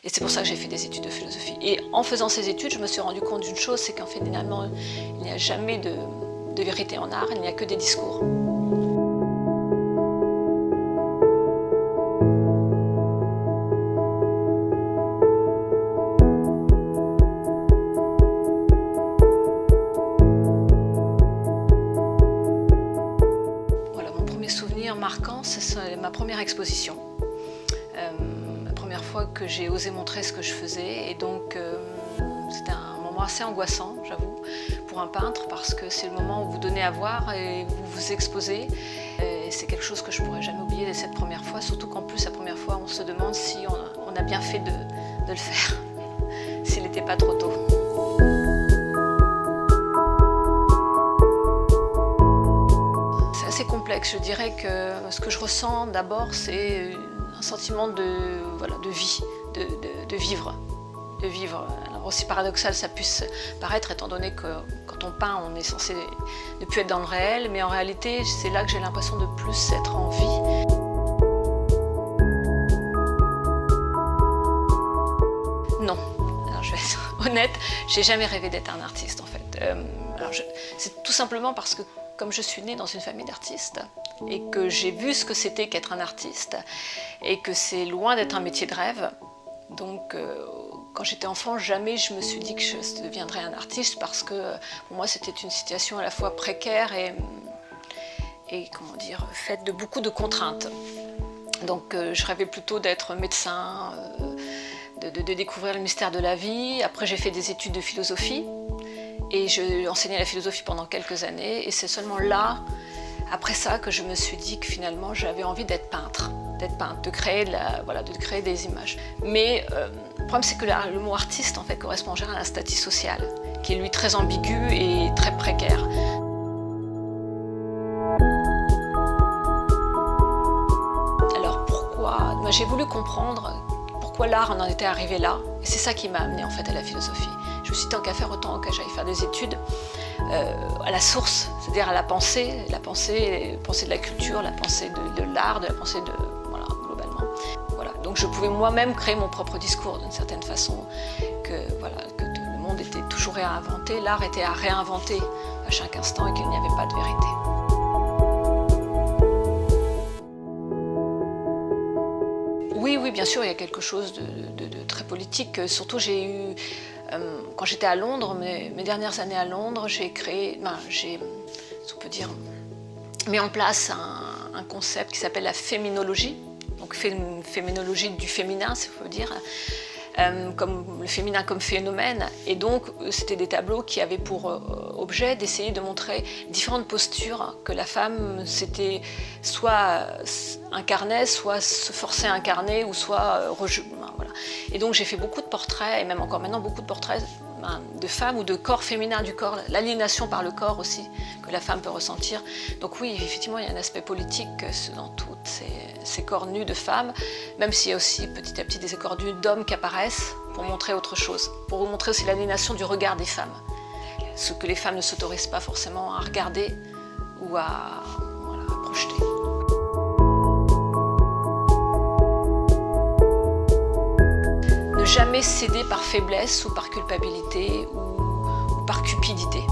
Et c'est pour ça que j'ai fait des études de philosophie. Et en faisant ces études, je me suis rendu compte d'une chose, c'est qu'en fait, finalement, il n'y a jamais de vérité en art, il n'y a que des discours. Voilà, mon premier souvenir marquant, c'est ma première exposition. La première fois que j'ai osé montrer ce que je faisais, et donc c'était un moment assez angoissant, j'avoue, pour un peintre, parce que c'est le moment où vous donnez à voir et vous vous exposez. Et c'est quelque chose que je ne pourrais jamais oublier dès cette première fois, surtout qu'en plus, la première fois, on se demande si on a bien fait de le faire, s'il n'était pas trop tôt. C'est assez complexe, je dirais que ce que je ressens d'abord, c'est un sentiment de vie, de vivre. Alors aussi paradoxal ça puisse paraître, étant donné que quand on peint, on est censé ne plus être dans le réel, mais en réalité, c'est là que j'ai l'impression de plus être en vie. Non, alors je vais être honnête, j'ai jamais rêvé d'être un artiste en fait. C'est tout simplement parce que comme je suis née dans une famille d'artistes et que j'ai vu ce que c'était qu'être un artiste et que c'est loin d'être un métier de rêve, donc quand j'étais enfant, jamais je me suis dit que je deviendrais un artiste parce que pour moi c'était une situation à la fois précaire et comment dire, faite de beaucoup de contraintes. Donc je rêvais plutôt d'être médecin, de découvrir le mystère de la vie. Après j'ai fait des études de philosophie et j'ai enseigné la philosophie pendant quelques années, et c'est seulement là, après ça, que je me suis dit que finalement j'avais envie d'être peintre, de créer, de créer des images. Mais le problème c'est que le mot artiste en fait correspond en général à un statut social, qui est lui très ambigu et très précaire. Alors pourquoi? J'ai voulu comprendre pourquoi l'art en était arrivé là, et c'est ça qui m'a amenée en fait à la philosophie. Je me suis dit, tant qu'à faire, autant que j'aille faire des études à la source, c'est-à-dire à la pensée de la culture, la pensée de l'art, de la pensée de, voilà, globalement. Voilà. Donc je pouvais moi-même créer mon propre discours d'une certaine façon, que le monde était toujours à inventer, l'art était à réinventer à chaque instant et qu'il n'y avait pas de vérité. Oui, bien sûr, il y a quelque chose de très politique. Surtout, j'ai eu, quand j'étais à Londres, mes dernières années à Londres, j'ai si on peut dire, mis en place un concept qui s'appelle la féminologie. Donc, féminologie du féminin, si on peut dire. Comme le féminin comme phénomène, et donc c'était des tableaux qui avaient pour objet d'essayer de montrer différentes postures que la femme s'était soit incarnait, soit se forçait à incarner, ou soit voilà. Et donc j'ai fait beaucoup de portraits, et même encore maintenant beaucoup de portraits de femmes ou de corps féminins, du corps, l'aliénation par le corps aussi, que la femme peut ressentir. Donc oui, effectivement, il y a un aspect politique dans tous ces corps nus de femmes, même s'il y a aussi petit à petit des corps nus d'hommes qui apparaissent pour montrer autre chose, pour montrer aussi l'aliénation du regard des femmes, ce que les femmes ne s'autorisent pas forcément à regarder ou à projeter. Ne jamais céder par faiblesse ou par culpabilité ou par cupidité.